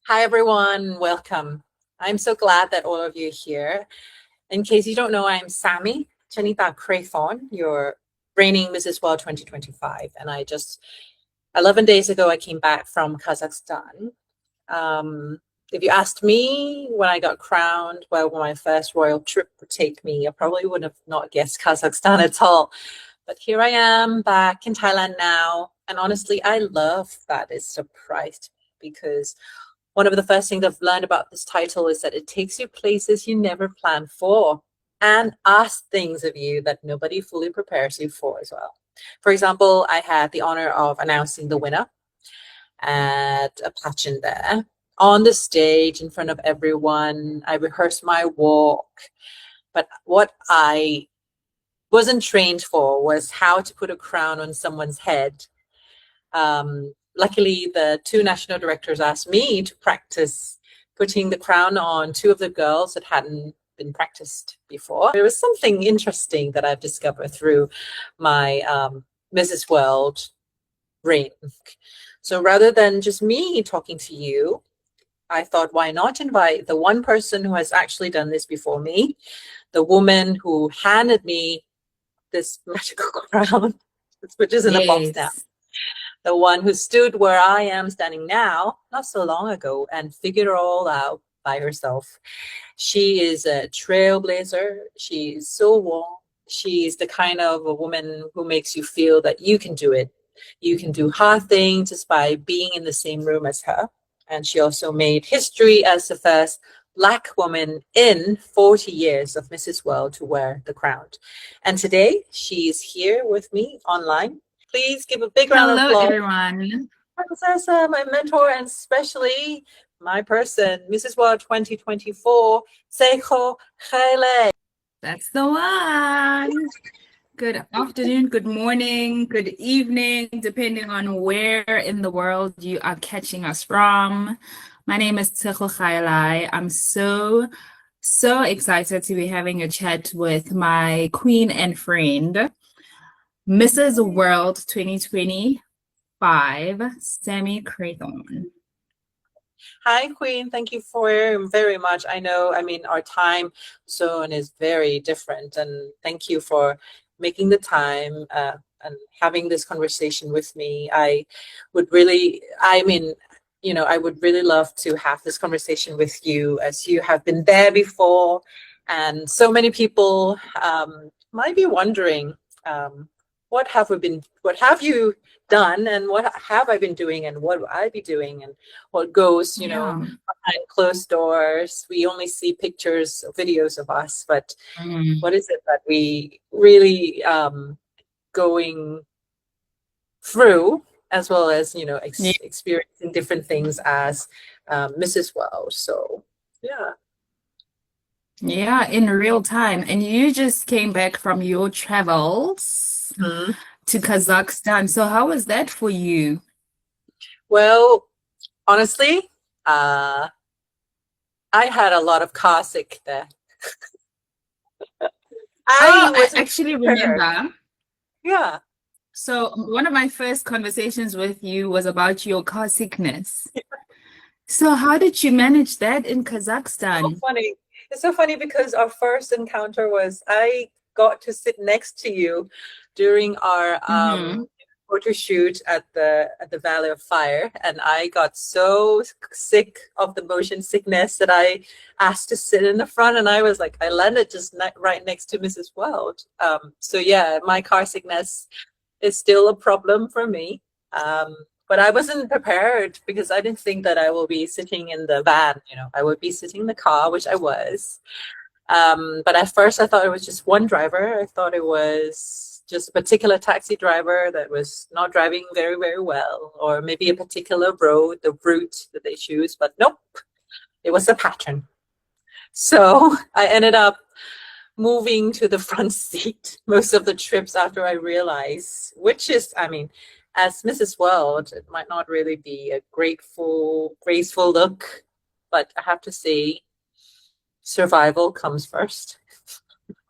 Hi, everyone. Welcome. I'm so glad that all of you are here. In case you don't know, I'm Sammy Seedaket Craythorne, your reigning Mrs. World 2025. And 11 days ago, I came back from Kazakhstan. If you asked me when I got crowned where my first royal trip would take me, I probably would have not guessed Kazakhstan at all. But here I am back in Thailand now. And honestly, I love that it surprised me because one of the first things I've learned about this title is that it takes you places you never planned for and asks things of you that nobody fully prepares you for as well. For example, I had the honor of announcing the winner at a pageant there on the stage in front of everyone. I rehearsed my walk, but what I wasn't trained for was how to put a crown on someone's head. Luckily, the two national directors asked me to practice putting the crown on two of the girls that hadn't been practiced before. There was something interesting that I've discovered through my Mrs. World reign. So rather than just me talking to you, I thought, why not invite the one person who has actually done this before me, the woman who handed me this magical crown, which is in a box now. Yes, The one who stood where I am standing now, not so long ago, and figured it all out by herself. She is a trailblazer. She's so warm. She's the kind of a woman who makes you feel that you can do it. You can do hard things just by being in the same room as her. And she also made history as the first Black woman in 40 years of Mrs. World to wear the crown. And today she's here with me online. Please give a big round of hello applause. everyone. Princess, my mentor, and especially my person, Mrs. World 2024, Tshego Gaelae. That's the one. Good afternoon, good morning, good evening, depending on where in the world you are catching us from. My name is Tshego Gaelae. I'm so excited to be having a chat with my queen and friend, Mrs. World 2025, Sammy Craythorne. Hi, Queen. Thank you for very much. I know, our time zone is very different, and thank you for making the time and having this conversation with me. I would really, I would really love to have this conversation with you as you have been there before, and so many people might be wondering, what have you done, and what have I been doing, and what will I be doing, and what goes, Yeah. behind closed doors. We only see pictures, videos of us, but what is it that we really going through, as well as, Yeah. experiencing different things as Mrs. World. So, yeah. Yeah, in real time. And you just came back from your travels Mhm. to Kazakhstan. So how was that for you? Well, honestly, I had a lot of car sick there. I Oh, I wasn't actually prepared. remember. Yeah. So one of my first conversations with you was about your car sickness. So how did you manage that in So Kazakhstan? funny. It's so funny because our first encounter was I got to sit next to you during our Mm-hmm. photo shoot at the Valley of Fire, and I got so sick of the motion sickness that I asked to sit in the front, and I was like, I landed just right next to Mrs. World. So yeah, my car sickness is still a problem for me. But I wasn't prepared because I didn't think that I will be sitting in the van. I would be sitting in the car, which I was. But at first, I thought it was just one driver. I thought it was just a particular taxi driver that was not driving very, very well, or maybe a particular road, the route that they choose. But nope, it was a pattern. So I ended up moving to the front seat most of the trips after I realized, which is, as Mrs. World, it might not really be a graceful look, but I have to say, survival comes first.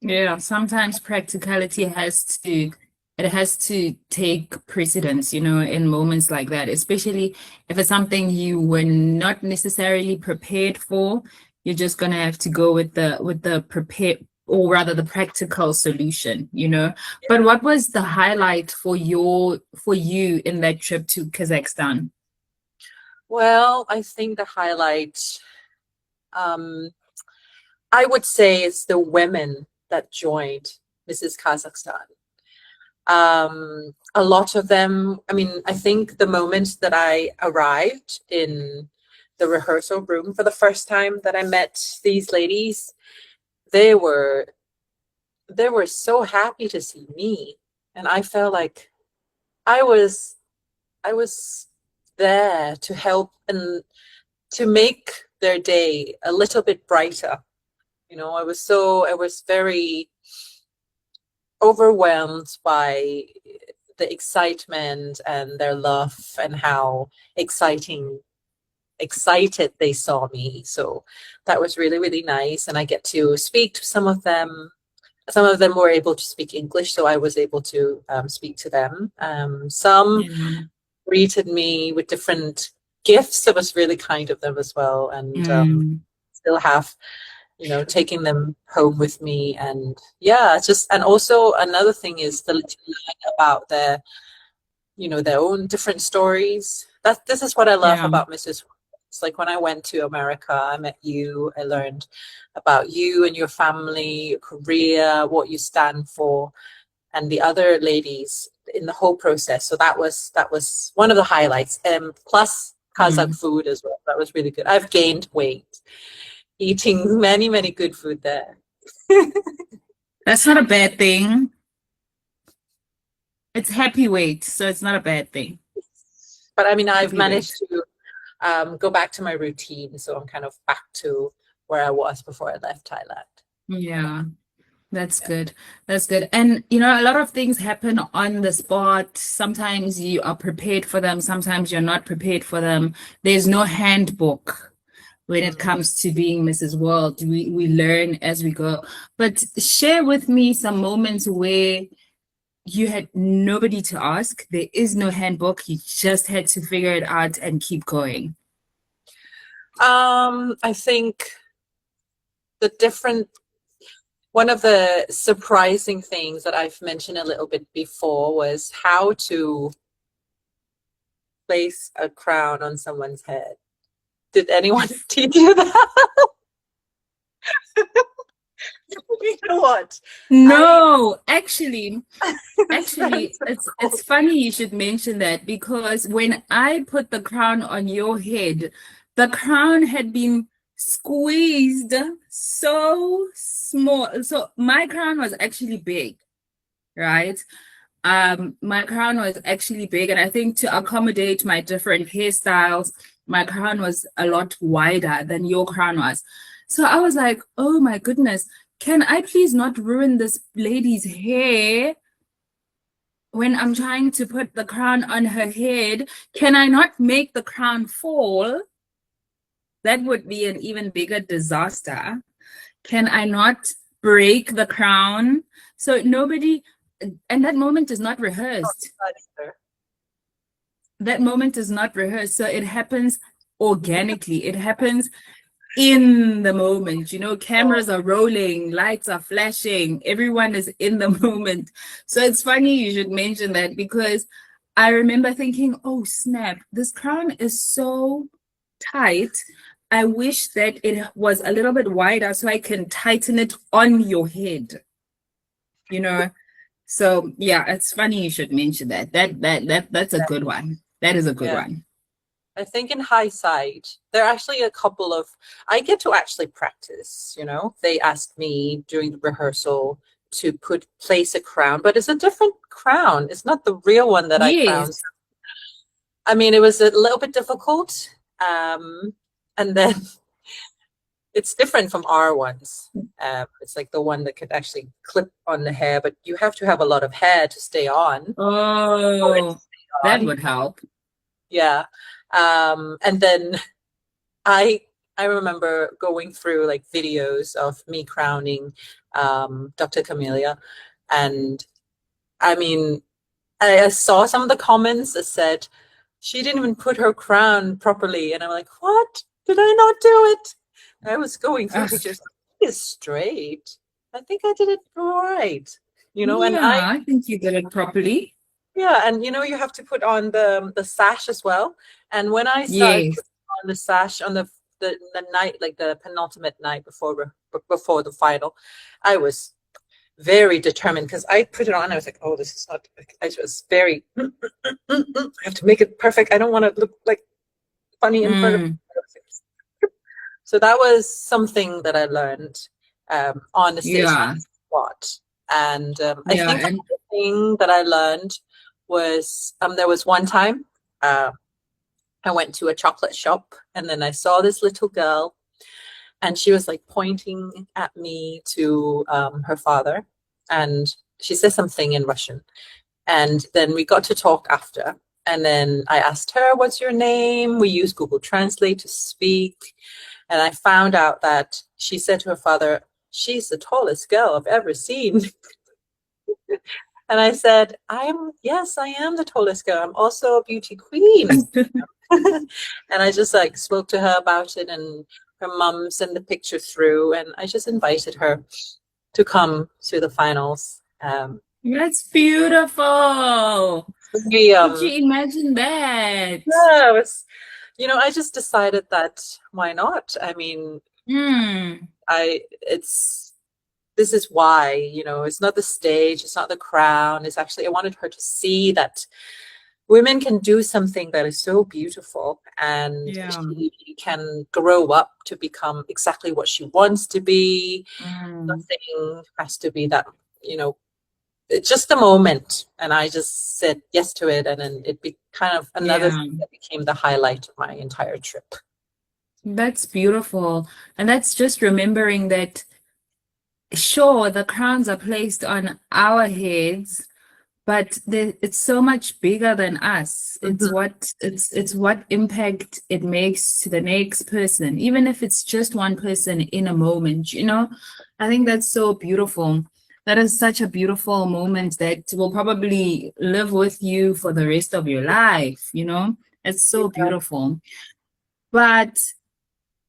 Yeah, sometimes practicality has to it has to take precedence, in moments like that, especially if it's something you were not necessarily prepared for. You're just gonna have to go with the prepared, or rather the practical solution. But what was the highlight for you in that trip to Kazakhstan? Well, I think the highlight, um, I would say, is the women that joined Mrs. Kazakhstan. A lot of them, I mean, I think the moment that I arrived in the rehearsal room for the first time that I met these ladies, they were they were so happy to see me. And I felt like I was I was there to help and to make their day a little bit brighter. I was very overwhelmed by the excitement and their love and how excited they saw me. So that was really, really nice. And I get to speak to some of them. Some of them were able to speak English, so I was able to speak to them. Some Yeah. greeted me with different gifts. That was really kind of them as well. And Mm, still have taking them home with me. And yeah, it's just, and also another thing is to learn about their own different stories. This is what I love yeah. about Mrs. It's like when I went to America, I met you, I learned about you and your family, your career, what you stand for, and the other ladies in the whole process. So that was one of the highlights. Plus Kazakh Mm. food as well. That was really good. I've gained weight eating many, many good food there. That's not a bad thing. It's happy weight, so it's not a bad thing. But I mean, I've Happy managed weight. to go back to my routine. So I'm kind of back to where I was before I left Thailand. Yeah, that's Yeah. good. That's good. And a lot of things happen on the spot. Sometimes you are prepared for them, sometimes you're not prepared for them. There's no handbook when it Mm. comes to being Mrs. World. We learn as we go. But share with me some moments where you had nobody to ask. There is no handbook. You just had to figure it out and keep going. I think the different one of the surprising things that I've mentioned a little bit before was how to place a crown on someone's head. Did anyone teach you that? You know what? I No, actually, it's funny you should mention that, because when I put the crown on your head, the crown had been squeezed so small. So my crown was actually big, right? My crown was actually big, and I think to accommodate my different hairstyles, my crown was a lot wider than your crown was. So I was like, oh my goodness, can I please not ruin this lady's hair when I'm trying to put the crown on her head? Can I not make the crown fall? That would be an even bigger disaster. Can I not break the crown? So nobody, and that moment is not rehearsed. That moment is not rehearsed. So it happens organically. It happens in the moment. Cameras are rolling, lights are flashing, everyone is in the moment. So it's funny you should mention that, because I remember thinking, oh snap, this crown is so tight. I wish that it was a little bit wider so I can tighten it on your head. You know, so yeah, it's funny you should mention that. That's a good one. That is a good Yeah. one. I think in hindsight, there are actually a couple of, I get to actually practice. They asked me during the rehearsal to place a crown, but it's a different crown. It's not the real one that I crowned. Yes. I mean, it was a little bit difficult. And then it's different from our ones. It's like the one that could actually clip on the hair, but you have to have a lot of hair to stay on. Oh, that would help. Yeah. And then I I remember going through like videos of me crowning Dr. Camellia, and I mean I saw some of the comments that said she didn't even put her crown properly, and I'm like, what? Did I not do it? I was going through Ugh. pictures. It's straight. I think I did it right, and Yeah, I think you did it properly. yeah, and you have to put on the sash as well. And when I started Yes. putting on the sash on the night, like the penultimate night before the final, I was very determined because I put it on. I was like, oh, this is not. I was very. I have to make it perfect. I don't want to look like funny in front of. Mm, So that was something that I learned on the stage yeah. spot. And I Yeah. think And the thing that I learned was there was one time I went to a chocolate shop and then I saw this little girl and she was like pointing at me to her father and she said something in Russian. And then we got to talk after. And then I asked her, what's your name? We used Google Translate to speak. And I found out that she said to her father, she's the tallest girl I've ever seen. And I said, yes, I am the tallest girl. I'm also a beauty queen. And I just like spoke to her about it and her mum sent the picture through and I just invited her to come to the finals. that's beautiful. We Could you imagine that? yeah, it was I just decided that why not? I mean, Hmm. it's this is why, it's not the stage, it's not the crown. It's actually I wanted her to see that women can do something that is so beautiful and Yeah. she can grow up to become exactly what she wants to be. Mm, Nothing has to be that, it's just a moment. And I just said yes to it. And then it be kind of another yeah. thing that became the highlight of my entire trip. That's beautiful. And that's just remembering that, sure, the crowns are placed on our heads, but it's so much bigger than us. It's Mhm. what impact it makes to the next person, even if it's just one person in a moment, you know? I think that's so beautiful. That is such a beautiful moment that will probably live with you for the rest of your life, you know? It's so Yeah. beautiful. But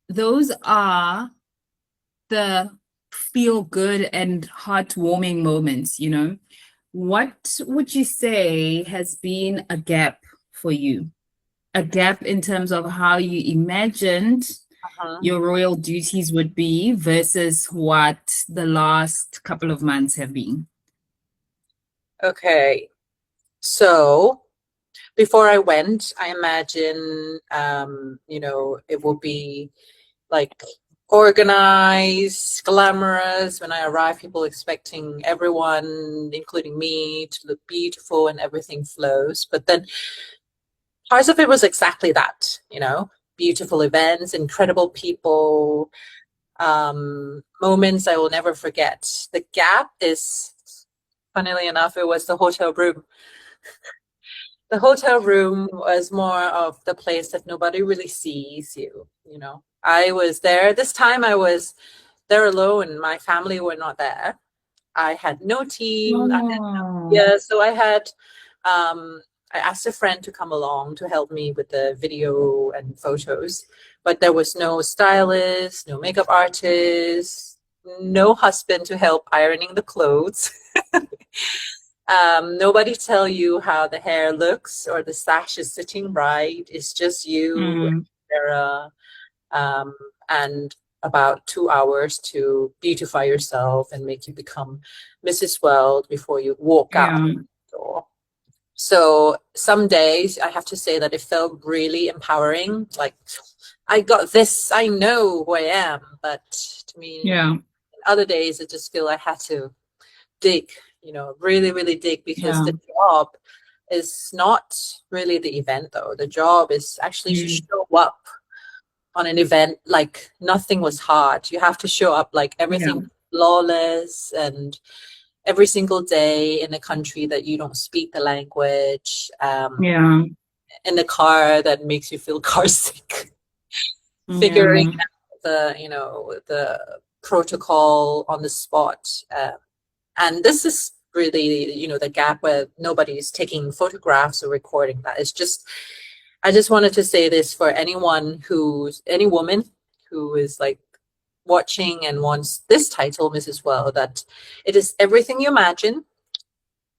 those are the feel good and heartwarming moments, you know? What would you say has been a gap for you? A gap in terms of how you imagined Uh-huh. your royal duties would be versus what the last couple of months have been? Okay. So before I went, I imagine, it will be like organized, glamorous. When I arrive, people expecting everyone, including me, to look beautiful and everything flows. But then parts of it was exactly that, beautiful events, incredible people, moments I will never forget. The gap is, funnily enough, it was the hotel room. The hotel room was more of the place that nobody really sees you. I was there. This time I was there alone. My family were not there. I had no team. Oh, Yeah, so I asked a friend to come along to help me with the video and photos, but there was no stylist, no makeup artist, no husband to help ironing the clothes. Nobody tell you how the hair looks or the sash is sitting right. It's just you, mm, Sarah, um, and about 2 hours to beautify yourself and make you become Mrs. World before you walk out yeah, the door. So some days I have to say that it felt really empowering. Like I got this, I know who I am. But to me, yeah, other days I just feel I had to dig, really, really dig because yeah, the job is not really the event though. The job is actually to mm, show up on an event like nothing was hard. You have to show up like yeah, everything flawless and every single day in a country that you don't speak the language, yeah, in a car that makes you feel car sick, figuring yeah, out the protocol on the spot. And this is really, you know, the gap where nobody's taking photographs or recording that. It's just, I just wanted to say this for any woman who is like watching and wants this title, Mrs. Well, that it is everything you imagine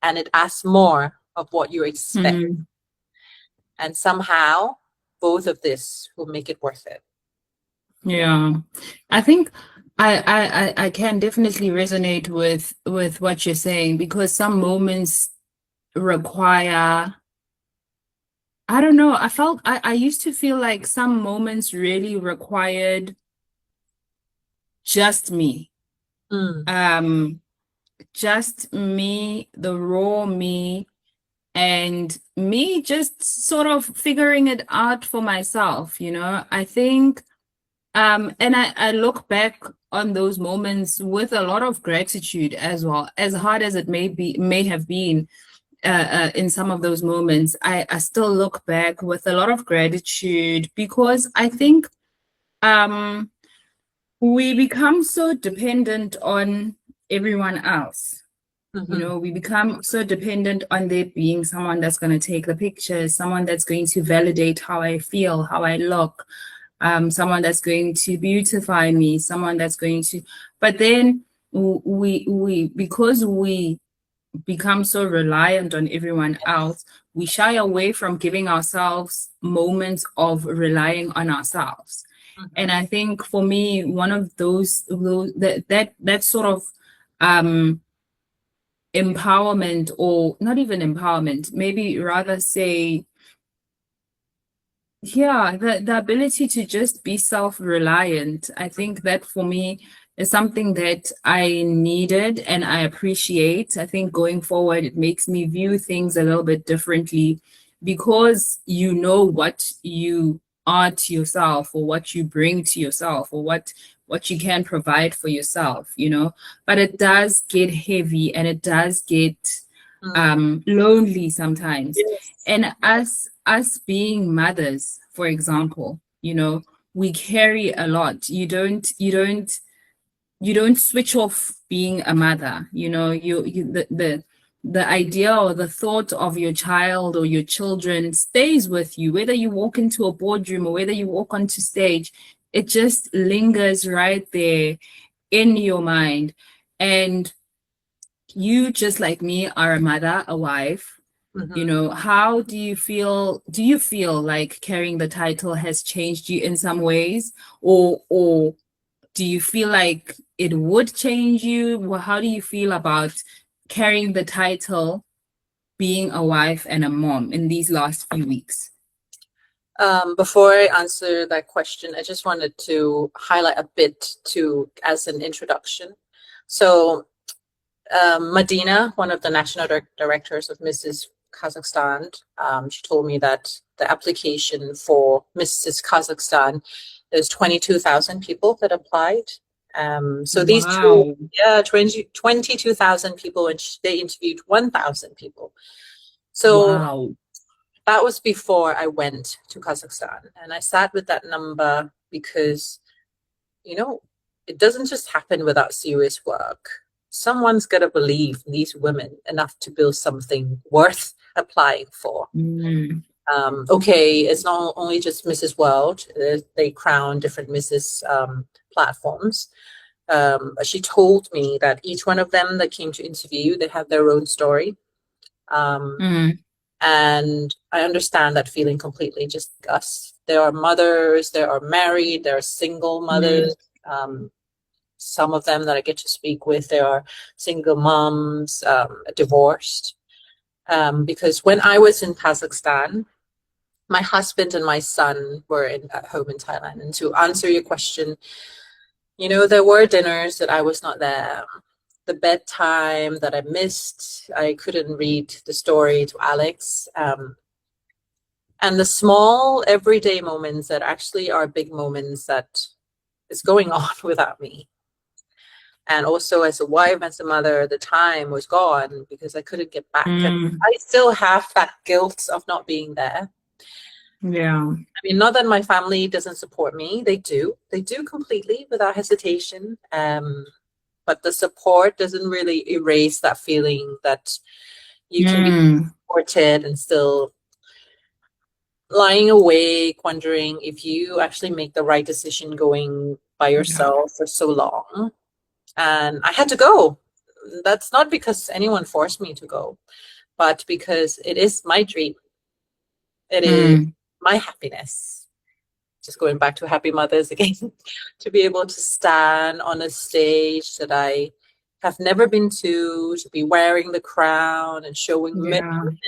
and it asks more of what you expect. Mm, And somehow both of this will make it worth it. yeah. I think I can definitely resonate with what you're saying, because some moments require, I don't know, I used to feel like some moments really required just me. Mm. Just me, the raw me, and me just sort of figuring it out for myself, you know. I think and I look back on those moments with a lot of gratitude as well. As hard as it may have been in some of those moments, I still look back with a lot of gratitude, because I think um we become so dependent on everyone else. You know, we become so dependent on there being someone that's going to take the pictures, someone that's going to validate how I feel, how I look, someone that's going to beautify me, someone that's going to. But then because we become so reliant on everyone else, we shy away from giving ourselves moments of relying on ourselves. And I think for me, one of those that sort of empowerment, or not even empowerment, maybe rather say, yeah, the ability to just be self-reliant. I think that for me is something that I needed and I appreciate. I think going forward, it makes me view things a little bit differently, because you know what you are to yourself, or what you bring to yourself, or what you can provide for yourself, you know. But it does get heavy, and it does get lonely sometimes. Yes. And us being mothers, for example, you know, we carry a lot. You don't switch off being a mother. You know, the idea or the thought of your child or your children stays with you, whether you walk into a boardroom or whether you walk onto stage. It just lingers right there in your mind. And you, just like me, are a mother, a wife. You know, how do you feel? Do you feel like carrying the title has changed you in some ways, or do you feel like it would change you? Well, how do you feel about carrying the title, being a wife and a mom in these last few weeks? Before I answer that question, I just wanted to highlight a bit as an introduction. So Medina, one of the national directors of Mrs. Kazakhstan, she told me that the application for Mrs. Kazakhstan, there's 22,000 people that applied. So these two, 22,000 people, and they interviewed 1,000 people. So that was before I went to Kazakhstan, and I sat with that number because, you know, it doesn't just happen without serious work. Someone's got to believe in these women enough to build something worth applying for. Okay, it's not only just Mrs. World. They crown different Mrs. Platforms. She told me that each one of them that came to interview, they have their own story. And I understand that feeling completely, just like us. There are mothers, there are married, there are single mothers. Some of them that I get to speak with, there are single moms, divorced. Because when I was in Kazakhstan, my husband and my son were at home in Thailand. And to answer your question, you know, there were dinners that I was not there. The bedtime that I missed, I couldn't read the story to Alex. And the small everyday moments that actually are big moments that is going on without me. And also as a wife, as a mother, the time was gone because I couldn't get back. And I still have that guilt of not being there. Yeah. I mean, not that my family doesn't support me. They do. They do completely without hesitation. but the support doesn't really erase that feeling that you can be supported and still lying awake, wondering if you actually make the right decision going by yourself for so long. And I had to go. That's not because anyone forced me to go, but because it is my dream. It is my happiness. Just going back to Happy Mothers again, to be able to stand on a stage that I have never been to be wearing the crown and showing women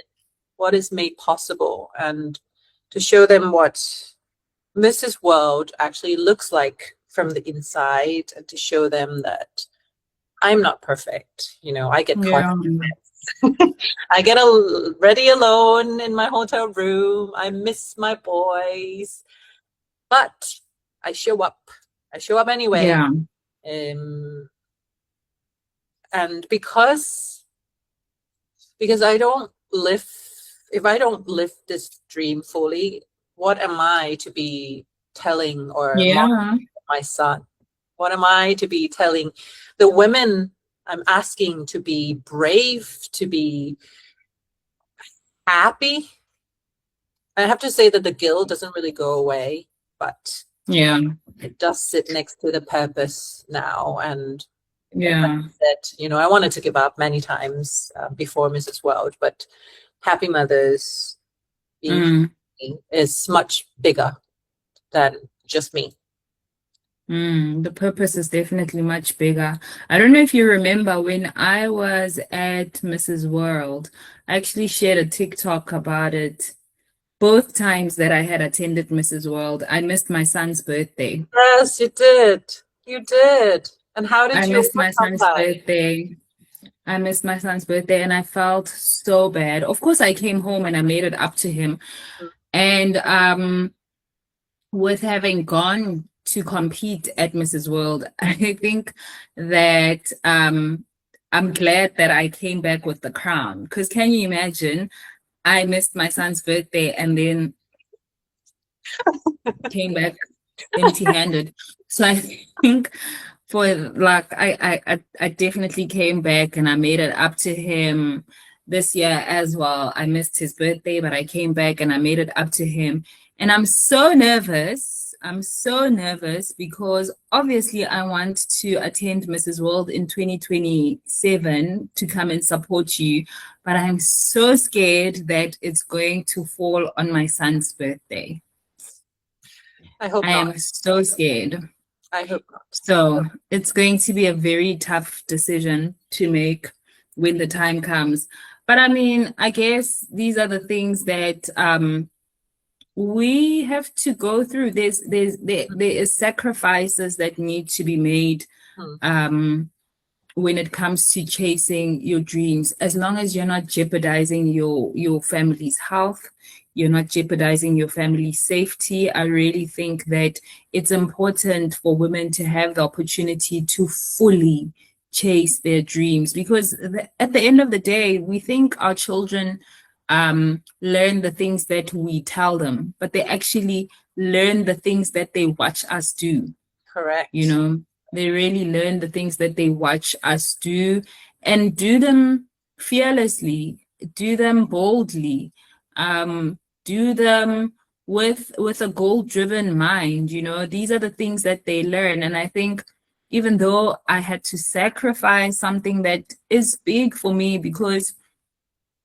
what is made possible, and to show them what Mrs. World actually looks like from the inside, and to show them that I'm not perfect. You know, I get caught. I get ready alone in my hotel room. I miss my boys, but I show up. I show up anyway. And because I don't live, if I don't live this dream fully, what am I to be telling or modeling my son? What am I to be telling the women I'm asking to be brave, to be happy? I have to say that the guilt doesn't really go away, but it does sit next to the purpose now. And like I said, you know, I wanted to give up many times before Mrs. World, but Happy Mothers is much bigger than just me. The purpose is definitely much bigger. I don't know if you remember when I was at Mrs. World, I actually shared a TikTok about it. Both times that I had attended Mrs. World, I missed my son's birthday. Yes, you did. You did. And how did you missed my son's birthday. I missed my son's birthday and I felt so bad. Of course, I came home and I made it up to him. And with having gone to compete at Mrs. World, I think that I'm glad that I came back with the crown. Because can you imagine? I missed my son's birthday and then came back empty-handed. So I think for like I definitely came back and I made it up to him this year as well. I missed his birthday, but I came back and I made it up to him. And I'm so nervous. I'm so nervous because obviously I want to attend Mrs. World in 2027 to come and support you. But I'm so scared that it's going to fall on my son's birthday. I hope not. I am so scared. I hope not. So it's going to be a very tough decision to make when the time comes. But I mean, I guess these are the things that we have to go through. There is sacrifices that need to be made when it comes to chasing your dreams, as long as you're not jeopardizing your family's health, you're not jeopardizing your family's safety. I really think that it's important for women to have the opportunity to fully chase their dreams, because at the end of the day, we think our children learn the things that we tell them, but they actually learn the things that they watch us do. Correct. You know, they really learn the things that they watch us do, and do them fearlessly, do them boldly, do them with a goal-driven mind. You know, these are the things that they learn. And I think even though I had to sacrifice something that is big for me, because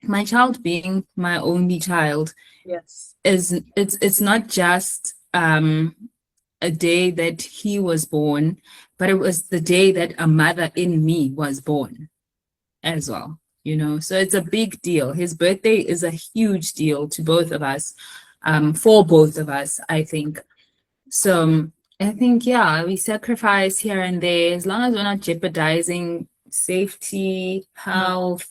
my child being my only child, it's not just a day that he was born, but it was the day that a mother in me was born as well, you know. So it's a big deal. His birthday is a huge deal to both of us, for both of us, I think. So I think, yeah, we sacrifice here and there, as long as we're not jeopardizing safety, health.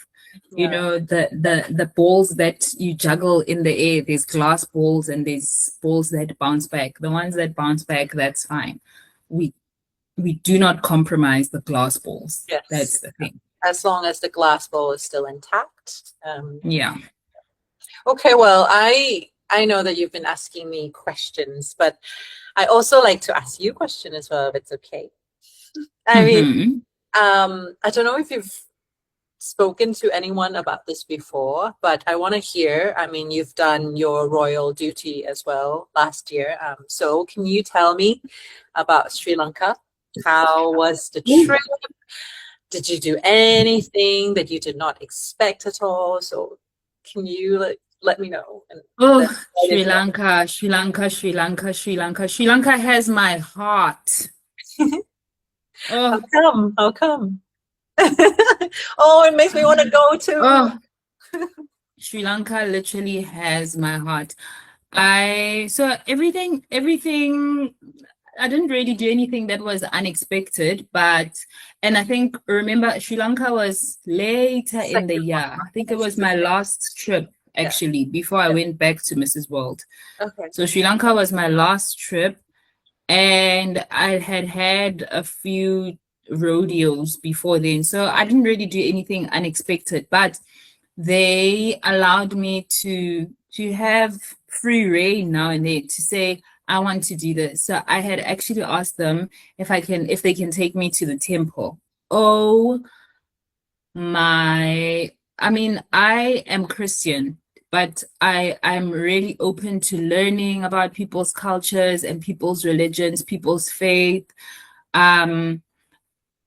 You know, the balls that you juggle in the air, there's glass balls and there's balls that bounce back. The ones that bounce back, that's fine. We do not compromise the glass balls. Yes. That's the thing. As long as the glass ball is still intact. Yeah. Okay, well, I know that you've been asking me questions, but I also like to ask you a question as well, if it's okay. I mean, I don't know if you've spoken to anyone about this before, but I want to hear. I mean, you've done your royal duty as well last year. So can you tell me about Sri Lanka? How was the trip? Did you do anything that you did not expect at all? So can you let me know? And then Oh, dive Sri into that. Lanka, Sri Lanka, Sri Lanka, Sri Lanka. Sri Lanka has my heart. How Oh, come? How come? Oh, it makes me want to go too. oh, Sri Lanka literally has my heart. So everything, I didn't really do anything that was unexpected, and I think, remember, Sri Lanka was later in the Second one. year. I think it This was is the my second. last trip, Yeah. actually, before I Yeah. went back to Mrs. World. Okay. So Sri Lanka was my last trip, and I had had a few rodeos before then. So I didn't really do anything unexpected, but they allowed me to have free reign now and then to say I want to do this. So I had actually asked them if they can take me to the temple. Oh my, I mean, I am Christian, but I'm really open to learning about people's cultures and people's religions, people's faith. Um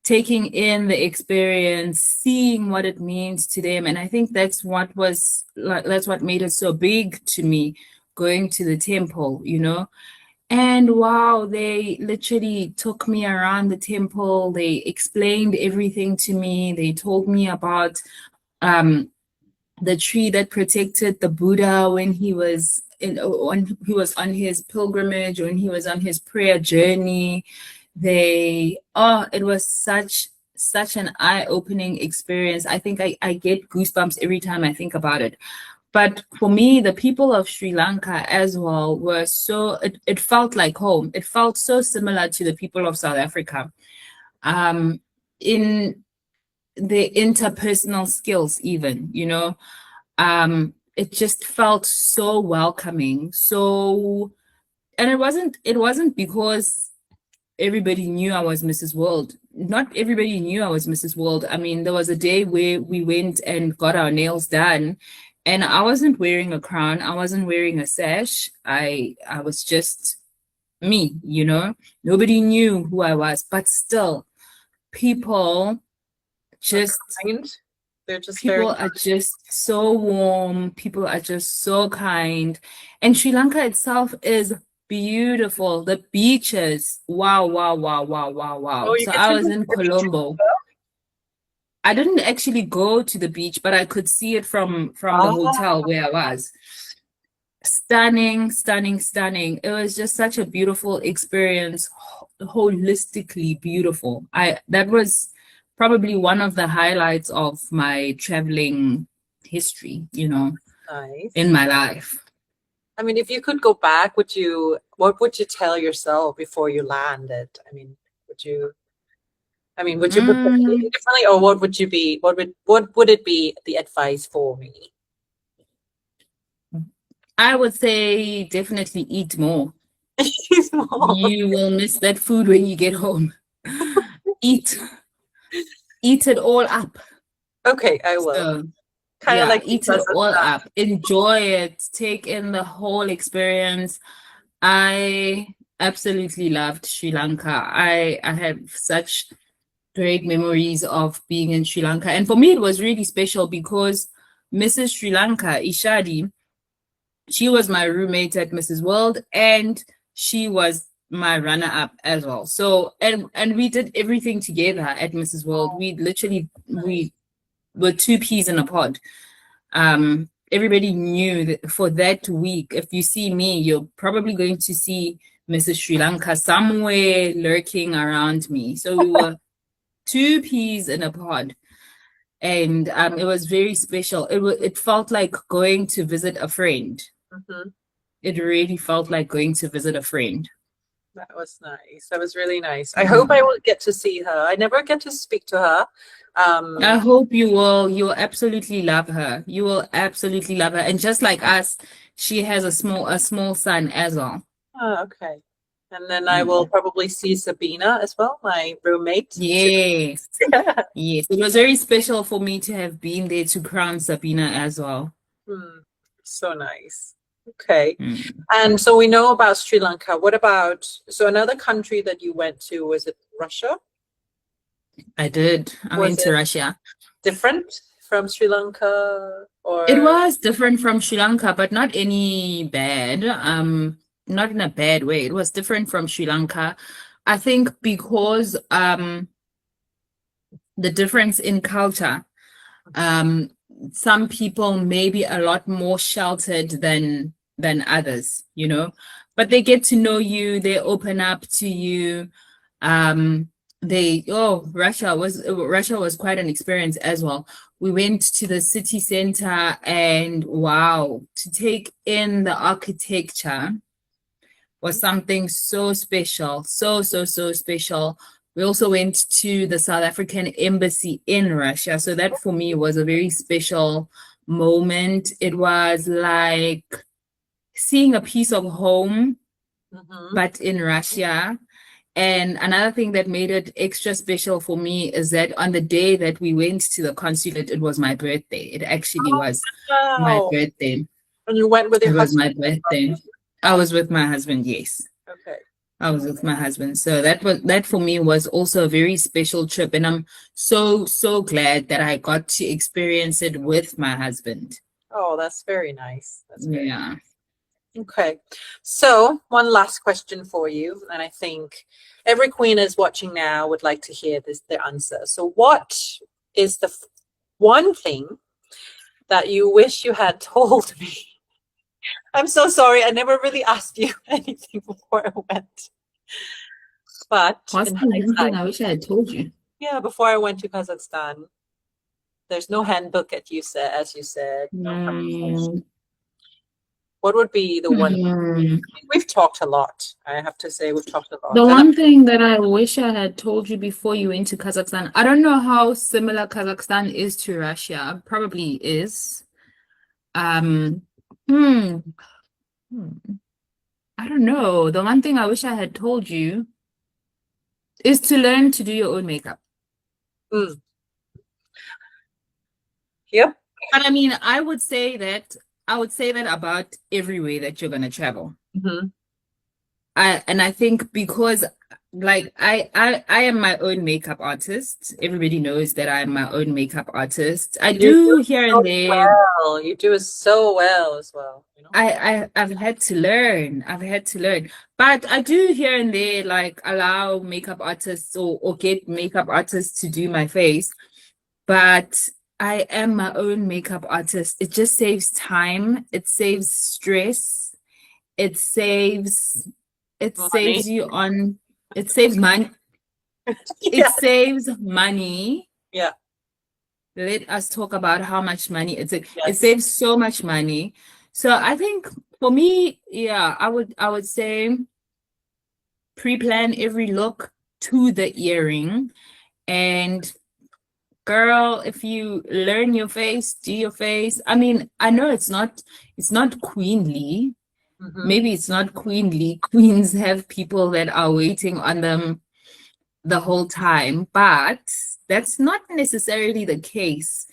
Taking in the experience, seeing what it means to them. And I think that's what made it so big to me, going to the temple, you know. And wow, they literally took me around the temple. They explained everything to me. They told me about um the tree that protected the Buddha when he was on his pilgrimage, when he was on his prayer journey. It was such an eye-opening experience. I think I get goosebumps every time I think about it. But for me, the people of Sri Lanka as well it felt like home. It felt so similar to the people of South Africa. In the interpersonal skills, even, you know, it just felt so welcoming. And it wasn't because everybody knew I was Mrs. World. Not everybody knew I was Mrs. World. I mean, there was a day where we went and got our nails done, and I wasn't wearing a crown. I wasn't wearing a sash. I was just me, you know. Nobody knew who I was, but still, people Not just kind. They're just very people are just so warm. People are just so kind. And Sri Lanka itself is beautiful. The beaches. Wow, wow, wow, wow, wow, Oh, wow. you So get I to was go to in the beach. Colombo. I didn't actually go to the beach, but I could see it from the Ah, hotel where I was. Stunning, stunning, stunning. It was just such a beautiful experience, holistically beautiful. I That was probably one of the highlights of my traveling history, you know, in nice. my life. I mean, if you could go back, what would you tell yourself before you landed? Would you prepare anything Mm, differently, or what would it be the advice for me? I would say definitely eat more. Small. You will miss that food when you get home. Eat, eat it all up. Okay, I will. So Kind of yeah, like eat it because of all that. up. Enjoy it. Take in the whole experience. I absolutely loved Sri Lanka. I have such great memories of being in Sri Lanka. And for me, it was really special because Mrs. Sri Lanka, Ishadi, she was my roommate at Mrs. World, and she was my runner-up as well. So and we did everything together at Mrs. World. Oh, nice. We were two peas in a pod. Everybody knew that for that week, if you see me, you're probably going to see Mrs. Sri Lanka somewhere lurking around me. So we were two peas in a pod, and it was very special. It felt like going to visit a friend. Hmm. It really felt like going to visit a friend. That was nice. That was really nice. I hope I Yeah. will get to see her. I never get to speak to her. I Um, hope you will. You'll absolutely love her. You will absolutely love her. And just like us, she has a small son as well. oh, okay. And then I will probably see Sabina as well, my roommate. Yes. Yes. It was very special for me to have been there to crown Sabina as well. So nice. Okay. Mm. And so we know about Sri Lanka. What about, so another country that you went to, was it Russia? I did. I Was went to it Russia. different from Sri Lanka It or? was different from Sri Lanka, but not any bad. Not in a bad way. It was different from Sri Lanka. I think because the difference in culture. Some people may be a lot more sheltered than others, you know, but they get to know you, they open up to you. Russia was quite an experience as well. We went to the city center and wow, to take in the architecture was something so special, so special. We also went to the South African embassy in Russia. So that for me was a very special moment. It was like seeing a piece of home, but in Russia. And another thing that made it extra special for me is that on the day that we went to the consulate, it was my birthday. It actually was my Wow. birthday. And you went with your It was my husband? birthday. I was with my husband, yes. Okay. I was with my husband. So that for me was also a very special trip. And I'm so glad that I got to experience it with my husband. Oh, that's very nice. That's very Yeah. Okay. So one last question for you, and I think every queen is watching now would like to hear their answer. So what is the one thing that you wish you had told me? I'm so sorry. I never really asked you anything before I went. But What's in the one thing hindsight, I wish I had told you? yeah, before I went to Kazakhstan, there's no handbook, as you said. No conversation. What would be the one? We've talked a lot. I have to say, we've talked a lot. The one thing that I wish I had told you before you went to Kazakhstan, I don't know how similar Kazakhstan is to Russia. Probably is. Hmm. I don't know. The one thing I wish I had told you is to learn to do your own makeup. Yep. But I mean, I would say that about every way that you're gonna travel. I think because like I am my own makeup artist. Everybody knows that I'm my own makeup artist. I do here and there. Well, you do it so well as well. You know? I've had to learn. But I do here and there like allow makeup artists or get makeup artists to do my face. But I am my own makeup artist. It just saves time. It saves stress. It saves you on. It saves money. It saves money. Yeah. Let us talk about how much money it saves so much money. So I think for me, yeah, I would say pre-plan every look to the earring. And girl, if you learn your face, do your face. I mean, I know it's not queenly. Maybe it's not queenly. Queens have people that are waiting on them the whole time, but that's not necessarily the case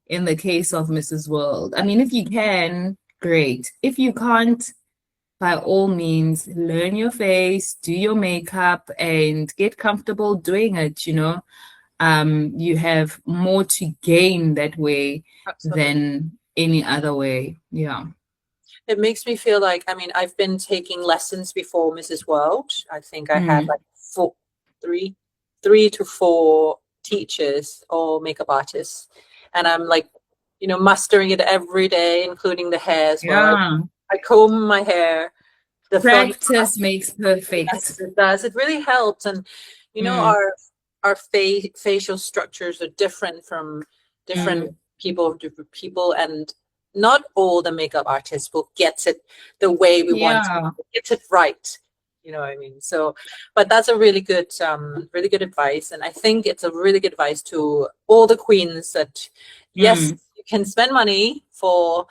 in the case of Mrs. World. I mean, if you can, great. If you can't, by all means, learn your face, do your makeup, and get comfortable doing it, you know. You have more to gain that way than any other way. Yeah. It makes me feel like, I mean, I've been taking lessons before Mrs. World. I think I had like three to four teachers or makeup artists. And I'm like, you know, mastering it every day, including the hair as well. I comb my hair. The practice makes perfect. Yes, it does. It really helps. And, you know, our facial structures are different from different people, and not all the makeup artists will get it the way we want to get it right. You know what I mean? So, but that's a really good advice. And I think it's a really good advice to all the queens that, yes, you can spend money for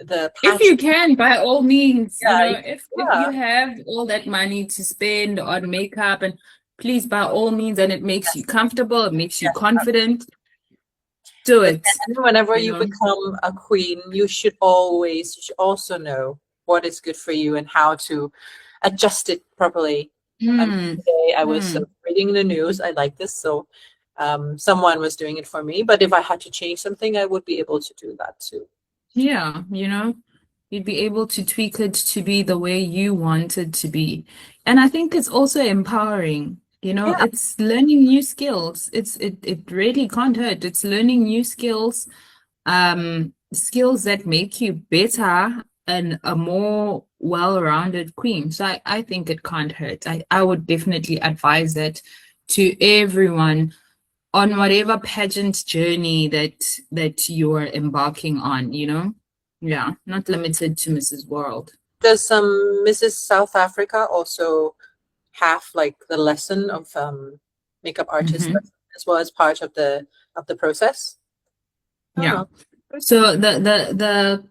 the If passion. you can, by all means, you Yeah, know, if you yeah, have all that money to spend on makeup, and please, by all means, and it makes you yes, comfortable, it makes you yes. confident, do But it, then whenever you you know. become a queen, you should also know what is good for you and how to adjust it properly. And Hmm. today I was Hmm. reading the news. I like this, so someone was doing it for me. But if I had to change something, I would be able to do that too. Yeah, you know, you'd be able to tweak it to be the way you want it to be. And I think it's also empowering, you know, Yeah, it's learning new skills. It really can't hurt. It's learning new skills, skills that make you better and a more well-rounded queen. So I think it can't hurt. I would definitely advise it to everyone on whatever pageant journey that you're embarking on, you know? Yeah, not limited to Mrs. World. does Mrs. South Africa also have like the lesson of makeup artist Hmm. lesson as well as part of the process? Yeah. Oh, good. So the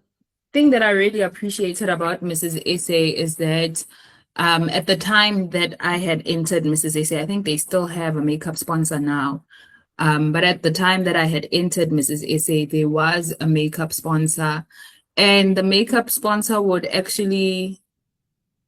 thing that I really appreciated about Mrs. Essay is that at the time that I had entered Mrs. Essay, I think they still have a makeup sponsor now. But at the time that I had entered Mrs. Essay, there was a makeup sponsor, and the makeup sponsor would actually,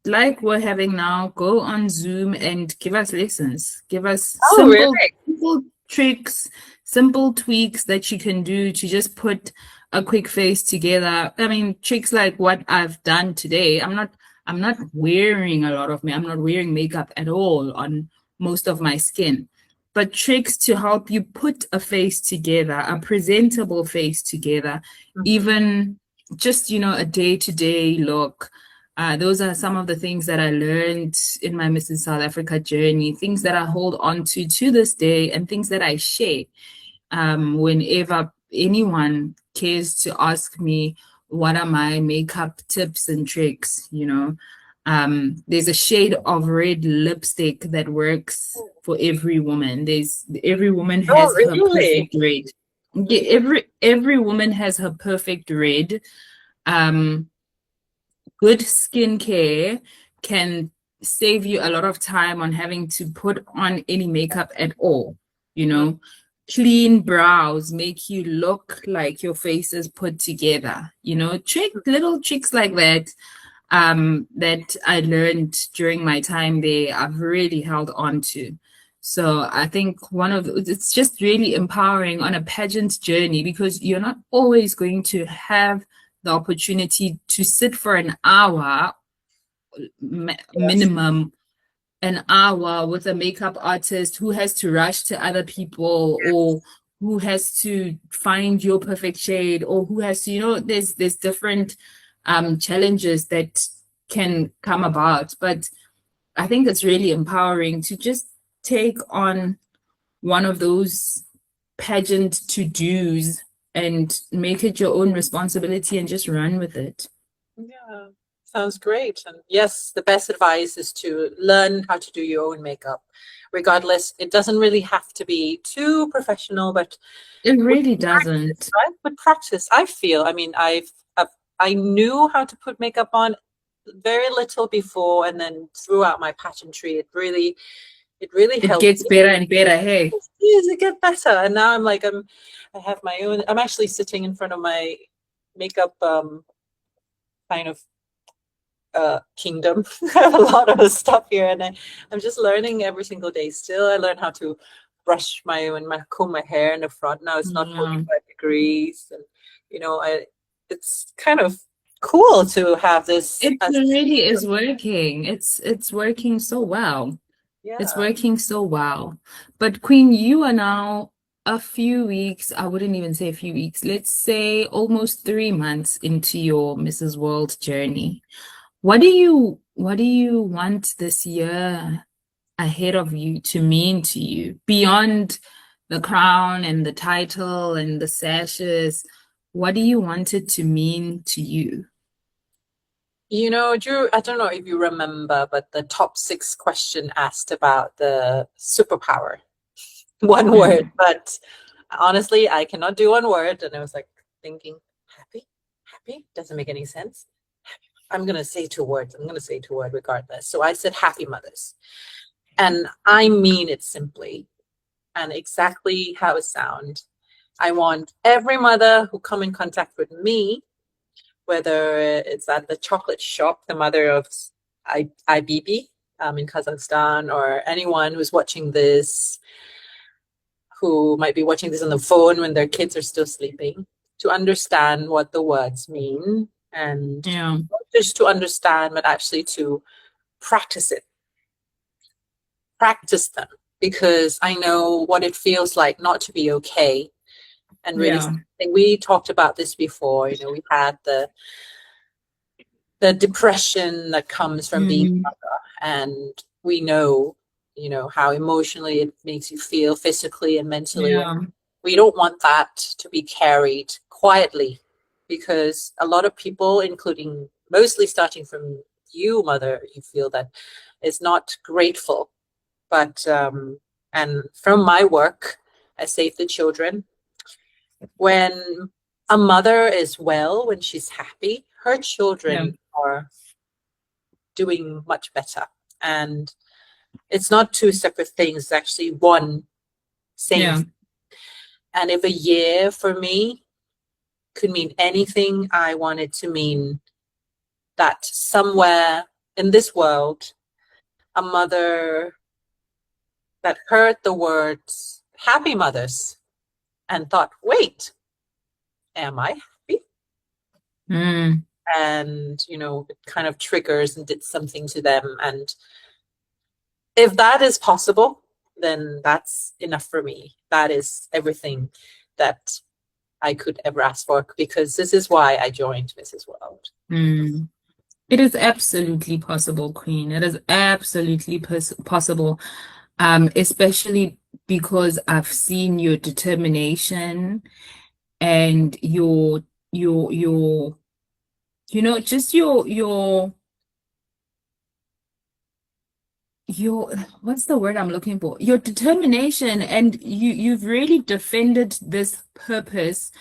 like we're having now, go on Zoom and give us lessons, give us Oh, really? simple tricks, simple tweaks that you can do to just put a quick face together. I mean, tricks like what I've done today. I'm not wearing a lot of I'm not wearing makeup at all on most of my skin. But tricks to help you put a face together, a presentable face together, Mhm. even just, you know, a day-to-day look. Those are some of the things that I learned in my Mrs. South Africa journey, things that I hold on to this day, and things that I share whenever anyone cares to ask me what are my makeup tips and tricks, you know. There's a shade of red lipstick that works for every woman. Every woman Oh, has her really? perfect red. Yeah, every woman has her perfect red. Um, Good skincare can save you a lot of time on having to put on any makeup at all. You know, clean brows make you look like your face is put together. You know, little tricks like that that I learned during my time there, I've really held on to. So I think it's just really empowering on a pageant journey because you're not always going to have the opportunity to sit for an hour, Yes. minimum an hour with a makeup artist who has to rush to other people or who has to find your perfect shade or who has to, you know, there's different challenges that can come about. But I think it's really empowering to just take on one of those pageant to-dos and make it your own responsibility and just run with it. Yeah, sounds great. And yes, the best advice is to learn how to do your own makeup. Regardless, it doesn't really have to be too professional, but It with really practice, doesn't. right? With practice, I feel. I mean, I knew how to put makeup on very little before, and then throughout my pageantry, it really It helped gets me. better and better. Hey. Yes, it get better. And now I have my own. I'm actually sitting in front of my makeup kind of kingdom. I have a lot of stuff here, and I'm just learning every single day. Still, I learn how to brush my comb my hair in the front. Now it's not Yeah. 45 degrees, and you know, it's kind of cool to have this It as a really skill. is working. It's working so well. It's Yeah. working so well. But Queen, you are now a few weeks, I wouldn't even say a few weeks, let's say almost 3 months into your Mrs. World journey. What do you want this year ahead of you to mean to you beyond the crown and the title and the sashes? What do you want it to mean to you? You know, Drew, I don't know if you remember, but the top six question asked about the superpower. One word, Mhm. but honestly, I cannot do one word. And I was like thinking, happy. happy? Doesn't make any sense. I'm going to say 2 words. I'm going to say 2 words regardless. So I said happy mothers. And I mean it simply and exactly how it sounds. I want every mother who come in contact with me, whether it's at the chocolate shop, the mother of IBB in Kazakhstan, or anyone who's watching this, who might be watching this on the phone when their kids are still sleeping, to understand what the words mean, and not just to understand, but actually to practice it. Practice them, because I know what it feels like not to be okay. And really, we talked about this before. We had the depression that comes from being a mother, and we know, how emotionally it makes you feel, physically and mentally. And we don't want that to be carried quietly, because a lot of people, including mostly starting from you, mother, you feel that is not grateful. But and from my work at Save the Children, when a mother is well, when she's happy, her children are doing much better. And it's not 2 separate things, it's actually one same thing. And if a year for me could mean anything, I want it to mean that somewhere in this world, a mother that heard the words happy mothers and thought, wait, am I happy? And, it kind of triggers and did something to them. And if that is possible, then that's enough for me. That is everything that I could ever ask for, because this is why I joined Mrs. World. It is absolutely possible, Queen. It is absolutely possible, especially because I've seen your determination and your just your what's the word I'm looking for? Your determination, and you've really defended this purpose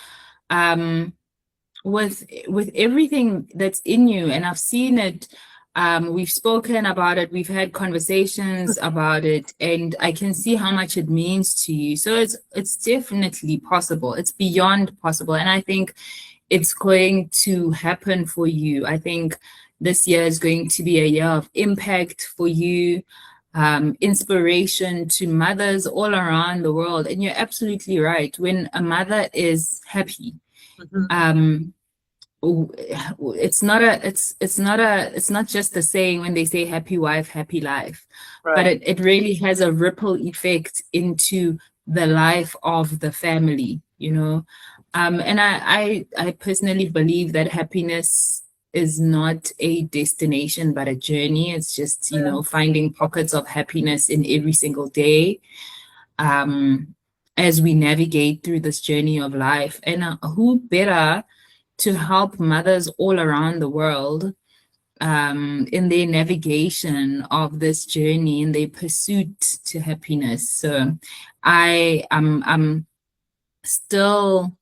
with everything that's in you, and I've seen it. We've spoken about it, we've had conversations about it, and I can see how much it means to you. So it's definitely possible. It's beyond possible, and I think it's going to happen for you. I think this year is going to be a year of impact for you, inspiration to mothers all around the world. And you're absolutely right. When a mother is happy, it's not just the saying when they say happy wife, happy life, but it really has a ripple effect into the life of the family, and I personally believe that happiness is not a destination, but a journey. It's just, finding pockets of happiness in every single day, as we navigate through this journey of life. And who better to help mothers all around the world in their navigation of this journey, in their pursuit to happiness. So I'm still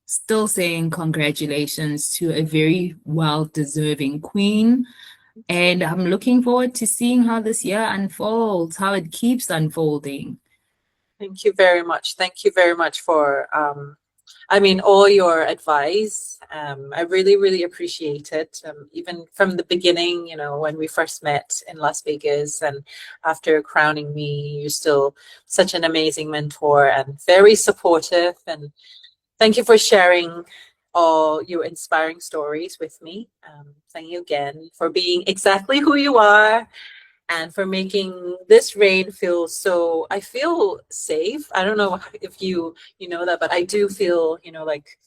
saying congratulations to a very well-deserving queen, and I'm looking forward to seeing how this year unfolds, how it keeps unfolding. Thank you very much. Thank you very much for all your advice. I really, really appreciate it. Even from the beginning, when we first met in Las Vegas, and after crowning me, you're still such an amazing mentor and very supportive. And thank you for sharing all your inspiring stories with me. Thank you again for being exactly who you are, and for making this reign feel so, I feel safe. I don't know if you know that, but I do feel, like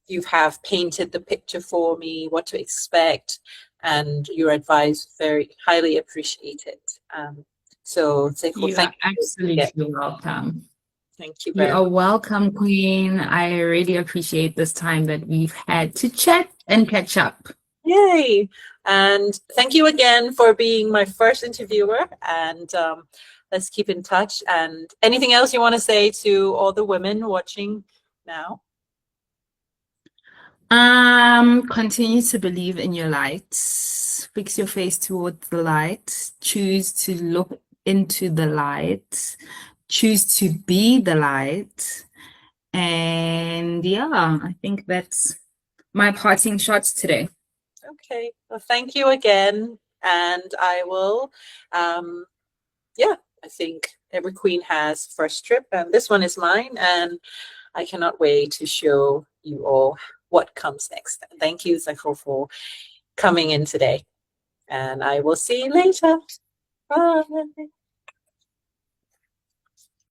you have painted the picture for me, what to expect, and your advice, very highly appreciated. So Tshego, You are absolutely welcome. Thank you You very are much. welcome, Queen. I really appreciate this time that we've had to chat and catch up. Yay! And thank you again for being my first interviewer, and let's keep in touch. And anything else you want to say to all the women watching now? Continue to believe in your light. Fix your face towards the light. Choose to look into the light. Choose to be the light. And yeah, I think that's my parting shots today. Okay. Well, thank you again. And I will, yeah, I think every queen has first trip, and this one is mine. And I cannot wait to show you all what comes next. Thank you, Tshego, for coming in today. And I will see you later. Bye.